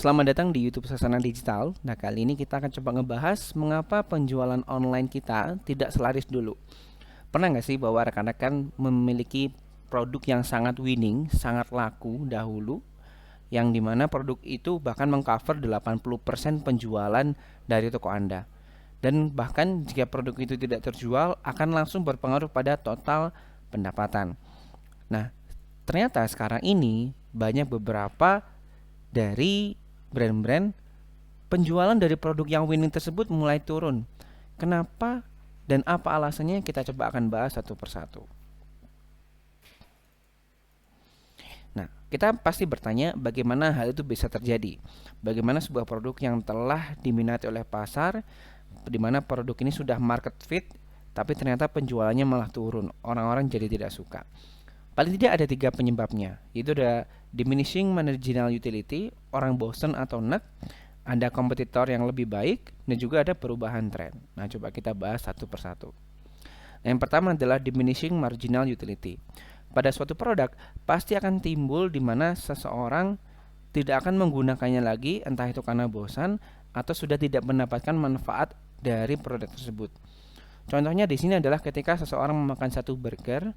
Selamat datang di YouTube Sasana Digital. Nah, kali ini kita akan coba ngebahas mengapa penjualan online kita tidak selaris dulu. Pernah nggak sih bahwa rekan-rekan memiliki produk yang sangat winning, sangat laku dahulu, yang dimana produk itu bahkan mengcover 80% penjualan dari toko Anda. Dan bahkan jika produk itu tidak terjual, akan langsung berpengaruh pada total pendapatan. Nah, ternyata sekarang ini banyak beberapa dari brand-brand penjualan dari produk yang winning tersebut mulai turun. Kenapa dan apa alasannya, kita coba akan bahas satu persatu. Nah, kita pasti bertanya bagaimana hal itu bisa terjadi. Bagaimana sebuah produk yang telah diminati oleh pasar, di mana produk ini sudah market fit, tapi ternyata penjualannya malah turun. Orang-orang jadi tidak suka. Paling tidak ada 3 penyebabnya, yaitu ada diminishing marginal utility, orang bosen atau nek, ada kompetitor yang lebih baik, dan juga ada perubahan tren. Nah, coba kita bahas satu persatu. Nah, yang pertama adalah diminishing marginal utility. Pada suatu produk, pasti akan timbul di mana seseorang tidak akan menggunakannya lagi, entah itu karena bosan atau sudah tidak mendapatkan manfaat dari produk tersebut. Contohnya di sini adalah ketika seseorang memakan satu burger,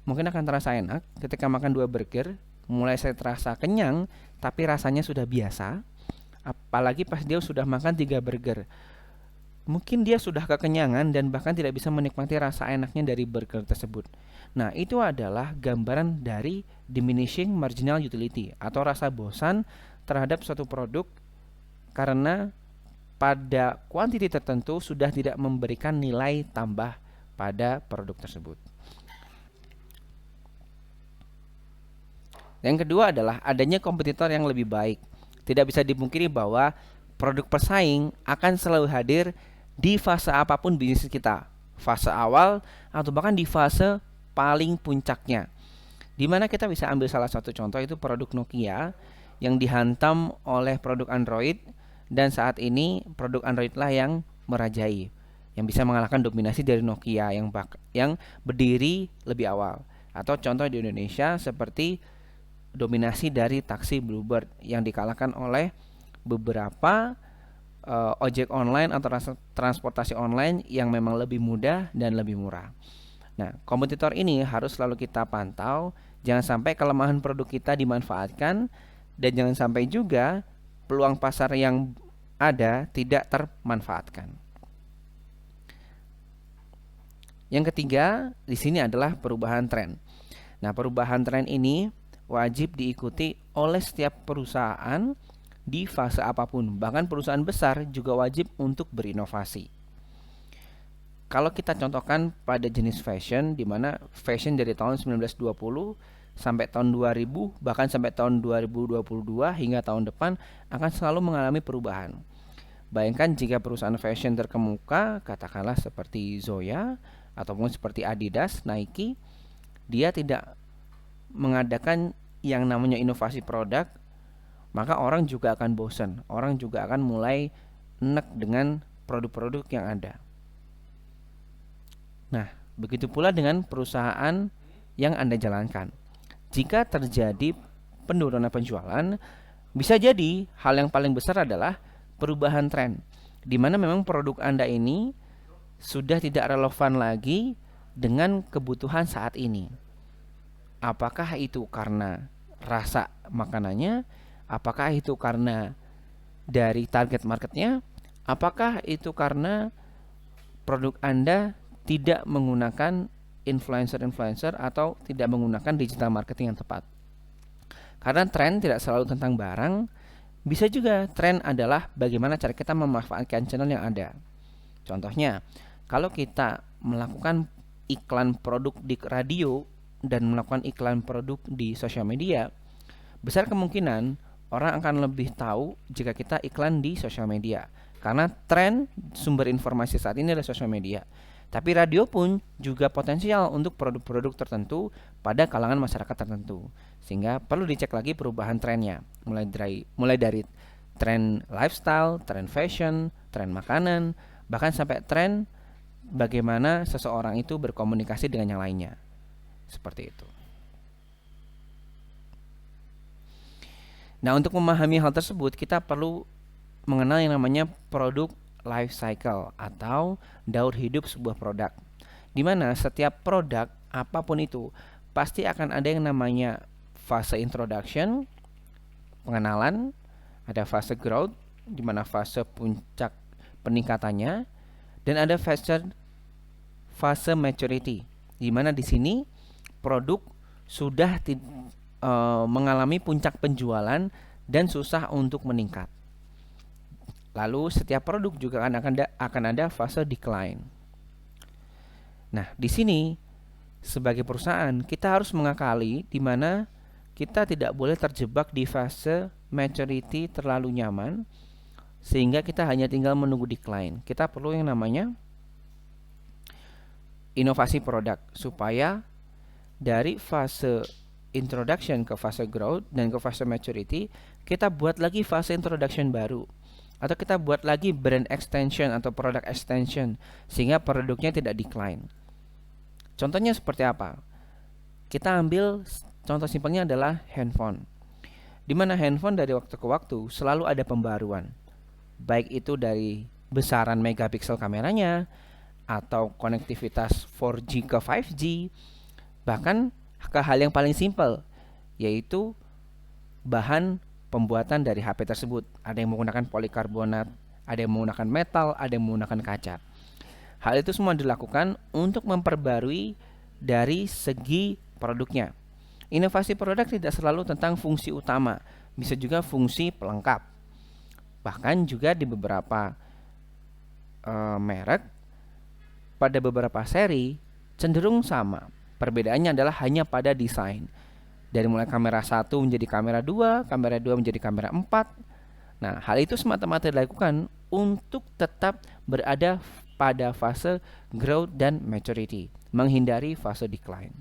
mungkin akan terasa enak. Ketika makan 2 burger, mulai saya terasa kenyang, tapi rasanya sudah biasa. Apalagi pas dia sudah makan 3 burger, mungkin dia sudah kekenyangan dan bahkan tidak bisa menikmati rasa enaknya dari burger tersebut. Nah, itu adalah gambaran dari diminishing marginal utility atau rasa bosan terhadap suatu produk karena pada kuantiti tertentu sudah tidak memberikan nilai tambah pada produk tersebut. Yang kedua adalah adanya kompetitor yang lebih baik. Tidak bisa dipungkiri bahwa produk pesaing akan selalu hadir di fase apapun bisnis kita. Fase awal atau bahkan di fase paling puncaknya. Di mana kita bisa ambil salah satu contoh, itu produk Nokia yang dihantam oleh produk Android, dan saat ini produk Android lah yang merajai, yang bisa mengalahkan dominasi dari Nokia yang berdiri lebih awal. Atau contoh di Indonesia seperti dominasi dari taksi Bluebird yang dikalahkan oleh beberapa ojek online atau transportasi online yang memang lebih mudah dan lebih murah. Nah, kompetitor ini harus selalu kita pantau, jangan sampai kelemahan produk kita dimanfaatkan, dan jangan sampai juga peluang pasar yang ada tidak termanfaatkan. Yang ketiga di sini adalah perubahan tren. Nah, perubahan tren ini wajib diikuti oleh setiap perusahaan di fase apapun. Bahkan perusahaan besar juga wajib untuk berinovasi. Kalau kita contohkan pada jenis fashion, di mana fashion dari tahun 1920 sampai tahun 2000, bahkan sampai tahun 2022 hingga tahun depan akan selalu mengalami perubahan. Bayangkan jika perusahaan fashion terkemuka, katakanlah seperti Zoya ataupun seperti Adidas, Nike, dia tidak mengadakan yang namanya inovasi produk, maka orang juga akan bosan. Orang juga akan mulai enek dengan produk-produk yang ada. Nah, begitu pula dengan perusahaan yang Anda jalankan. Jika terjadi penurunan penjualan, bisa jadi hal yang paling besar adalah perubahan tren, di mana memang produk Anda ini sudah tidak relevan lagi dengan kebutuhan saat ini. Apakah itu karena rasa makanannya? Apakah itu karena dari target marketnya? Apakah itu karena produk Anda tidak menggunakan influencer-influencer atau tidak menggunakan digital marketing yang tepat? Karena tren tidak selalu tentang barang. Bisa juga tren adalah bagaimana cara kita memanfaatkan channel yang ada. Contohnya, kalau kita melakukan iklan produk di radio dan melakukan iklan produk di sosial media, besar kemungkinan orang akan lebih tahu jika kita iklan di sosial media, karena tren sumber informasi saat ini adalah sosial media. Tapi radio pun juga potensial untuk produk-produk tertentu pada kalangan masyarakat tertentu, sehingga perlu dicek lagi perubahan trennya, mulai dari tren lifestyle, tren fashion, tren makanan, bahkan sampai tren bagaimana seseorang itu berkomunikasi dengan yang lainnya. Seperti itu. Nah, untuk memahami hal tersebut, kita perlu mengenal yang namanya produk life cycle atau daur hidup sebuah produk. Di mana setiap produk apapun itu pasti akan ada yang namanya fase introduction, pengenalan, ada fase growth di mana fase puncak peningkatannya, dan ada fase maturity di mana di sini produk sudah mengalami puncak penjualan dan susah untuk meningkat. Lalu setiap produk juga akan ada fase decline. Nah, di sini sebagai perusahaan kita harus mengakali di mana kita tidak boleh terjebak di fase maturity terlalu nyaman sehingga kita hanya tinggal menunggu decline. Kita perlu yang namanya inovasi produk supaya dari fase introduction ke fase growth dan ke fase maturity, kita buat lagi fase introduction baru. Atau kita buat lagi brand extension atau product extension sehingga produknya tidak decline. Contohnya seperti apa? Kita ambil contoh simpelnya adalah handphone. Di mana handphone dari waktu ke waktu selalu ada pembaruan. Baik itu dari besaran megapiksel kameranya atau konektivitas 4G ke 5G, bahkan ke hal yang paling simpel yaitu bahan pembuatan dari HP tersebut. Ada yang menggunakan polikarbonat, ada yang menggunakan metal, ada yang menggunakan kaca. Hal itu semua dilakukan untuk memperbarui dari segi produknya. Inovasi produk tidak selalu tentang fungsi utama, bisa juga fungsi pelengkap. Bahkan juga di beberapa merek, pada beberapa seri cenderung sama. Perbedaannya adalah hanya pada desain. Dari mulai kamera 1 menjadi kamera 2, kamera 2 menjadi kamera 4. Nah, hal itu semata-mata dilakukan untuk tetap berada pada fase growth dan maturity, menghindari fase decline.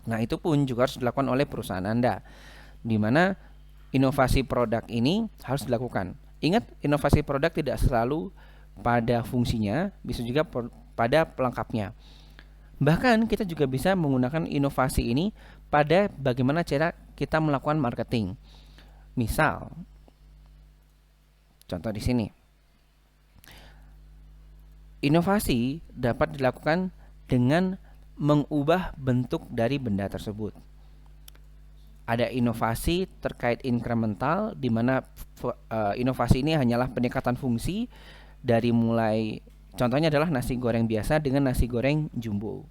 Nah, itu pun juga harus dilakukan oleh perusahaan Anda, di mana inovasi produk ini harus dilakukan. Ingat, inovasi produk tidak selalu pada fungsinya, bisa juga pada pelengkapnya. Bahkan kita juga bisa menggunakan inovasi ini pada bagaimana cara kita melakukan marketing. Misal, contoh di sini. Inovasi dapat dilakukan dengan mengubah bentuk dari benda tersebut. Ada inovasi terkait incremental di mana inovasi ini hanyalah peningkatan fungsi dari mulai contohnya adalah nasi goreng biasa dengan nasi goreng jumbo.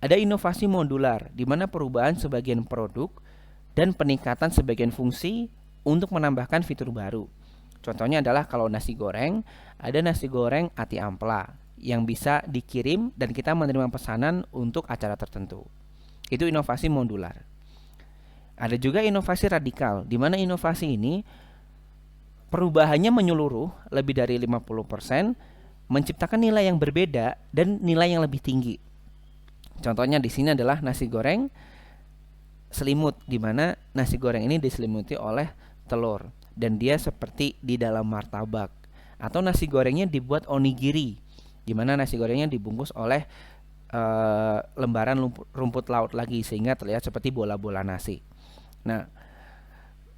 Ada inovasi modular, di mana perubahan sebagian produk dan peningkatan sebagian fungsi untuk menambahkan fitur baru. Contohnya adalah kalau nasi goreng, ada nasi goreng ati ampla yang bisa dikirim dan kita menerima pesanan untuk acara tertentu. Itu inovasi modular. Ada juga inovasi radikal, di mana inovasi ini perubahannya menyeluruh lebih dari 50%, menciptakan nilai yang berbeda dan nilai yang lebih tinggi. Contohnya di sini adalah nasi goreng selimut, di mana nasi goreng ini diselimuti oleh telur dan dia seperti di dalam martabak. Atau nasi gorengnya dibuat onigiri, di mana nasi gorengnya dibungkus oleh lembaran rumput laut lagi sehingga terlihat seperti bola-bola nasi. Nah,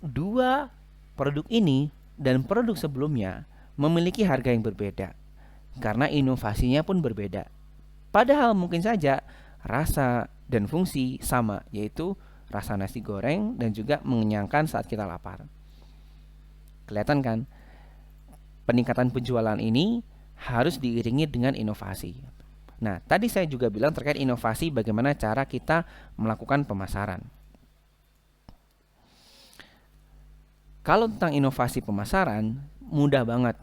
dua produk ini dan produk sebelumnya memiliki harga yang berbeda karena inovasinya pun berbeda. Padahal mungkin saja rasa dan fungsi sama, yaitu rasa nasi goreng dan juga mengenyangkan saat kita lapar. Kelihatan kan? Peningkatan penjualan ini harus diiringi dengan inovasi. Nah, tadi saya juga bilang terkait inovasi bagaimana cara kita melakukan pemasaran. Kalau tentang inovasi pemasaran, mudah banget.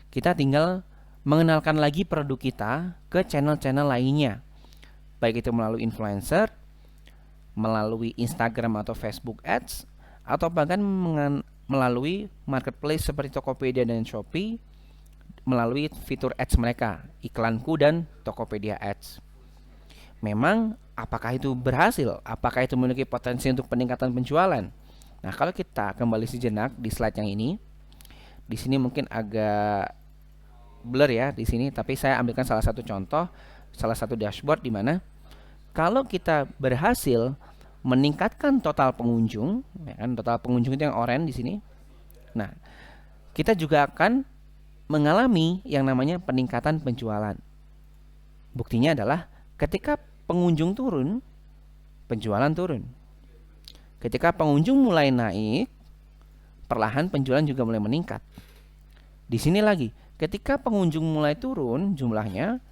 Kita tinggal mengenalkan lagi produk kita ke channel-channel lainnya. Baik itu melalui influencer, melalui Instagram atau Facebook Ads, atau bahkan melalui marketplace seperti Tokopedia dan Shopee, melalui fitur ads mereka, Iklanku dan Tokopedia Ads. Memang apakah itu berhasil? Apakah itu memiliki potensi untuk peningkatan penjualan? Nah, kalau kita kembali sejenak di slide yang ini, di sini mungkin agak blur ya di sini, tapi saya ambilkan salah satu contoh, salah satu dashboard di mana kalau kita berhasil meningkatkan total pengunjung, ya kan, total pengunjung itu yang oranye di sini. Nah, kita juga akan mengalami yang namanya peningkatan penjualan. Buktinya adalah ketika pengunjung turun, penjualan turun. Ketika pengunjung mulai naik, perlahan penjualan juga mulai meningkat. Di sini lagi, ketika pengunjung mulai turun jumlahnya,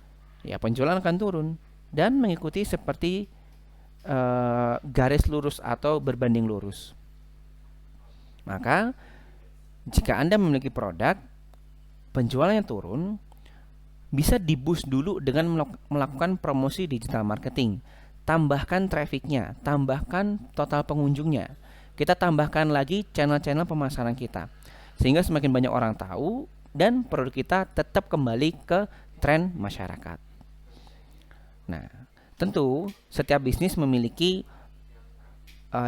ya penjualan akan turun dan mengikuti seperti garis lurus atau berbanding lurus. Maka, jika Anda memiliki produk, penjualannya turun, bisa di-boost dulu dengan melakukan promosi digital marketing. Tambahkan trafficnya, tambahkan total pengunjungnya. Kita tambahkan lagi channel-channel pemasaran kita. Sehingga semakin banyak orang tahu dan produk kita tetap kembali ke tren masyarakat. Nah, tentu setiap bisnis memiliki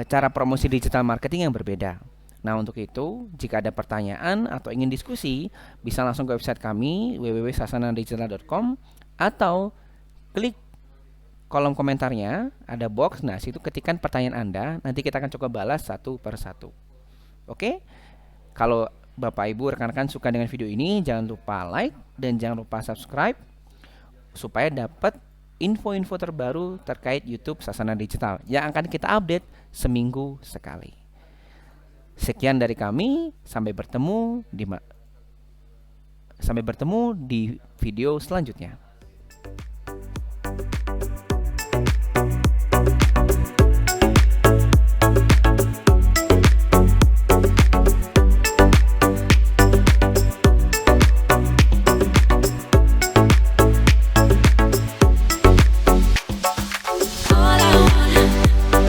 cara promosi digital marketing yang berbeda. Nah, untuk itu, jika ada pertanyaan atau ingin diskusi, bisa langsung ke website kami www.sasanadigital.com atau klik kolom komentarnya, ada box. Nah, situ ketikkan pertanyaan Anda, nanti kita akan coba balas satu per satu. Oke? Kalau Bapak Ibu rekan-rekan suka dengan video ini, jangan lupa like dan jangan lupa subscribe supaya dapat info-info terbaru terkait YouTube Sasana Digital yang akan kita update seminggu sekali. Sekian dari kami, sampai bertemu di video selanjutnya.